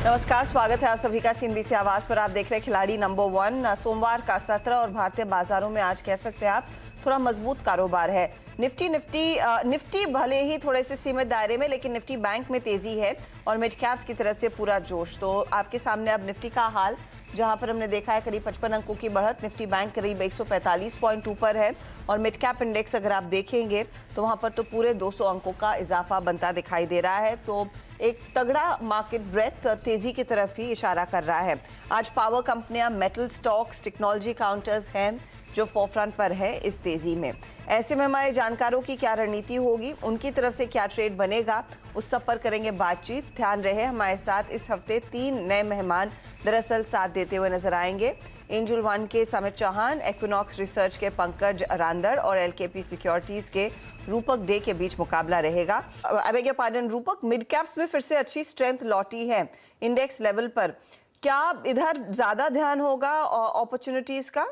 नमस्कार, स्वागत है आप सभी का सीएनबीसी आवाज पर। आप देख रहे हैं खिलाड़ी नंबर 1। सोमवार का सत्र और भारतीय बाजारों में आज कह सकते हैं आप थोड़ा मजबूत कारोबार है। निफ्टी भले ही थोड़े से सीमित दायरे में, लेकिन निफ्टी बैंक में तेजी है और मिड कैप्स की तरफ से पूरा जोश। तो आपके सामने अब निफ्टी का हाल, जहां पर हमने देखा है करीब 55 अंकों की बढ़त। निफ्टी बैंक करीब 145 पॉइंट ऊपर है और मिड कैप इंडेक्स अगर आप देखेंगे तो वहां पर तो पूरे 200 अंकों का इजाफा बनता दिखाई दे रहा है। तो एक तगड़ा मार्केट ब्रेथ तेजी की तरफ ही इशारा कर रहा है। आज पावर कंपनियां, मेटल स्टॉक्स, टेक्नोलॉजी काउंटर्स हैं जो फोरफ्रंट पर है इस तेजी में। ऐसे में हमारे जानकारों की क्या रणनीति होगी, उनकी तरफ से क्या ट्रेड बनेगा, उस सब पर करेंगे बातचीत। ध्यान रहे हमारे साथ इस हफ्ते 3 नए मेहमान दरअसल साथ देते हुए नजर आएंगे। एंजल वन के समित चौहान, इक्विनॉक्स रिसर्च के पंकज रांदड़ और एलकेपी सिक्योरिटीज के रूपक डे के बीच मुकाबला रहेगा। आई बेग योर पार्डन रूपक, मिड कैप्स में फिर से अच्छी स्ट्रेंथ लौटी है इंडेक्स लेवल पर। क्या इधर ज्यादा ध्यान होगा अपॉर्चुनिटीज का?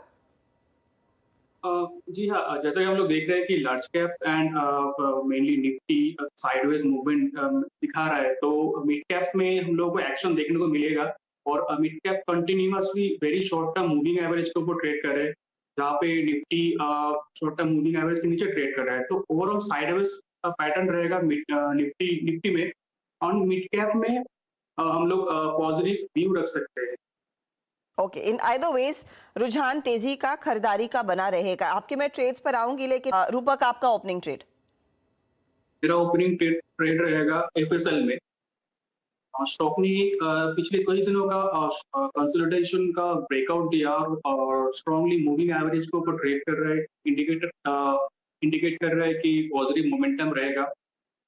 जी हाँ, जैसा कि हम लोग देख रहे हैं कि large cap and mainly Nifty sideways movement दिखा रहा है, तो मिड कैप्स में हम लोगों को एक्शन देखने को मिलेगा। और mid cap continuously very short term moving average के ऊपर ट्रेड कर रहे हैं, जहाँ पे Nifty short term moving average के नीचे ट्रेड कर रहा है। तो ओवरऑल साइडवेज पैटर्न रहेगा निफ्टी में। और मिड कैप में हम लोग पॉजिटिव व्यू रख सकते हैं। ओके, इन आइदर वेज रुझान तेजी का, खरीदारी का बना रहेगा। आपके मैं ट्रेड्स पर आऊंगी, लेकिन रूपक आपका ओपनिंग ट्रेड। मेरा ओपनिंग ट्रेड रहेगा एफएसएल में। स्टॉक ने पिछले कई दिनों का कंसोलिडेशन का ब्रेकआउट दिया और स्ट्रांगली मूविंग एवरेज के ऊपर ट्रेड कर रहा है। इंडिकेट कर रहा है कि पॉजिटिव मोमेंटम रहेगा।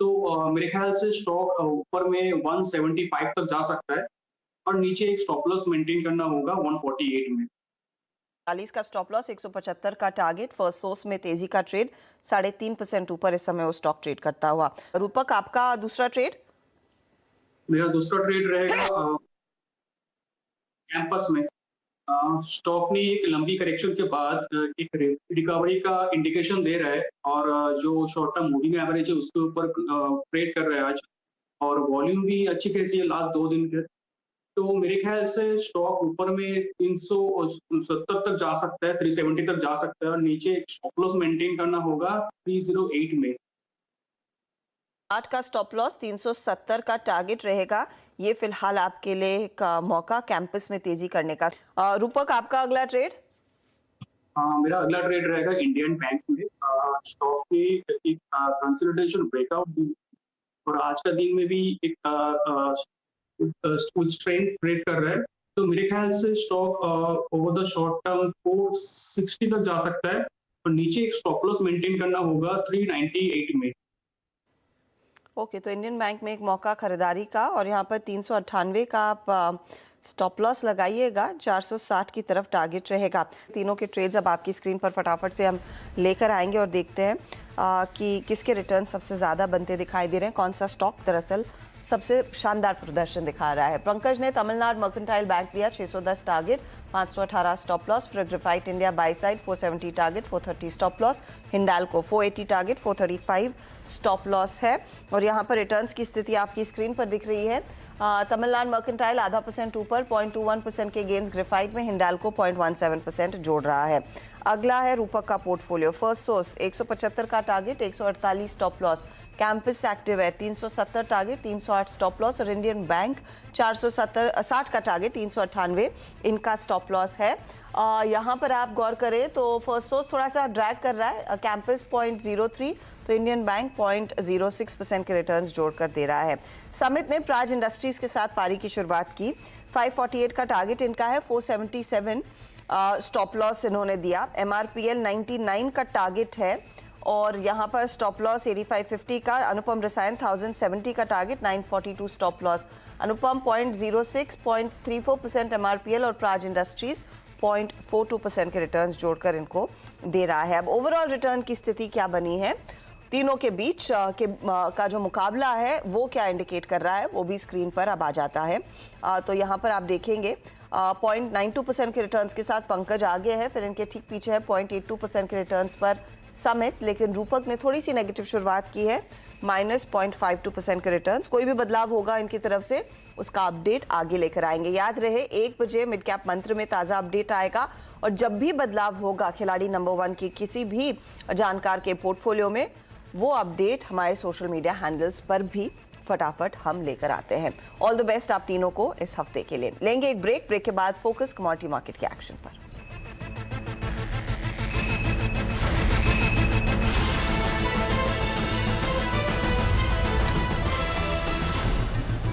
तो मेरे ख्याल से स्टॉक ऊपर में 175 तक जा सकता है और नीचे एक स्टॉप लॉस मेंटेन करना होगा 148 में। 40 का स्टॉप लॉस, 175 का टारगेट। फर्स्ट सोर्स में तेजी का ट्रेड 3.5% ऊपर इस समय वो स्टॉक ट्रेड करता हुआ। रूपक आपका दूसरा ट्रेड? मेरा दूसरा ट्रेड रहेगा कैंपस में। स्टॉक ने एक लंबी करेक्शन के बाद एक रिकवरी का इंडिकेशन दे रहा है और जो शॉर्ट टर्म मूविंग एवरेज है उसके ऊपर ट्रेड कर रहा है आज। और वॉल्यूम भी अच्छी खासी है लास्ट 2 दिन के। तो मेरे ख्याल से स्टॉक ऊपर में 370 तक जा सकता है, 370 तक जा सकता है और नीचे एक स्टॉप लॉस मेंटेन करना होगा 308 में। 8 का स्टॉप लॉस, 370 का टारगेट रहेगा। ये फिलहाल आपके लिए एक मौका कैंपस में तेजी करने का। रूपक आपका अगला ट्रेड? मेरा अगला ट्रेड रहेगा इंडियन बैंक में। स्टॉक ने एक कंसोलिडेशन ब्रेकआउट दी और आज का दिन में भी एक स्ट्रेंथ ट्रेड कर रहा है। तो मेरे ख्याल से stock over the short term 460 तक जा सकता है और नीचे एक स्टॉप लॉस मेंटेन करना होगा 398 में। ओके, तो इंडियन बैंक में एक मौका खरीदारी का और यहाँ पर 398 का आप स्टॉप लॉस लगाइएगा। 460 की तरफ टारगेट रहेगा। तीनों के ट्रेड्स अब आपकी स्क्रीन पर फटाफट से हम लेकर आएंगे और देखते हैं कि किसके रिटर्न सबसे ज़्यादा बनते दिखाई दे रहे हैं, कौन सा स्टॉक दरअसल सबसे शानदार प्रदर्शन दिखा रहा है। पंकज ने तमिलनाडु मर्केंटाइल बैंक दिया 610 टारगेट, 518 स्टॉप लॉस। फिर graphite India by side 470 target, 430 stop loss. Hindalco 480 target, 435 stop loss है। और यहाँ पर रिटर्न्स की स्थिति आपकी स्क्रीन पर दिख रही है। तमिलनाडु मर्केंटाइल आधा % ऊपर, 0.21% के गेंस ग्रेफाइट में। हिंडाल्को 0.17% जोड़ रहा है। अगला है रूपक का पोर्टफोलियो। फर्स्ट सोर्स 175 का target, 148 stop loss. Campus active है 370 टारगेट, 308 स्टॉप लॉस। और इंडियन बैंक 460 का टारगेट, 398 इनका स्टॉप लॉस है। यहाँ पर आप गौर करें तो फर्स्ट सोर्स थोड़ा सा ड्रैग कर रहा है, कैंपस 0.03, तो इंडियन बैंक 0.06% के रिटर्न्स जोड़कर दे रहा है। समित ने प्राज इंडस्ट्रीज के साथ पारी की शुरुआत की। 548 का टारगेट इनका है, 477 स्टॉप लॉस इन्होंने दिया। MRPL 99 का टारगेट है और यहाँ पर स्टॉप लॉस 8550 का। अनुपम रसायन 1070 का टारगेट, 942 स्टॉप लॉस। अनुपम 0.06, 0.34% MRPL और प्राज इंडस्ट्रीज 0.42% के रिटर्न्स जोड़कर इनको दे रहा है। अब ओवरऑल रिटर्न की स्थिति क्या बनी है, तीनों के बीच का जो मुकाबला है वो क्या इंडिकेट कर रहा है, वो भी स्क्रीन पर अब आ जाता है। तो यहाँ पर आप देखेंगे 0.92% के रिटर्न्स के साथ पंकज आगे है, फिर इनके ठीक पीछे है 0.82% के रिटर्न्स पर समित, लेकिन रूपक ने थोड़ी सी नेगेटिव शुरुआत की है, -0.52% के रिटर्न्स। कोई भी बदलाव होगा इनकी तरफ से उसका अपडेट आगे लेकर आएंगे। याद रहे 1 बजे मिड कैप मंत्र में ताज़ा अपडेट आएगा और जब भी बदलाव होगा खिलाड़ी नंबर 1 की किसी भी जानकार के पोर्टफोलियो में, वो अपडेट हमारे सोशल मीडिया हैंडल्स पर भी फटाफट हम लेकर आते हैं। ऑल द बेस्ट आप तीनों को इस हफ्ते के लिए। लेंगे एक ब्रेक के बाद फोकस कमोडिटी मार्केट के एक्शन पर।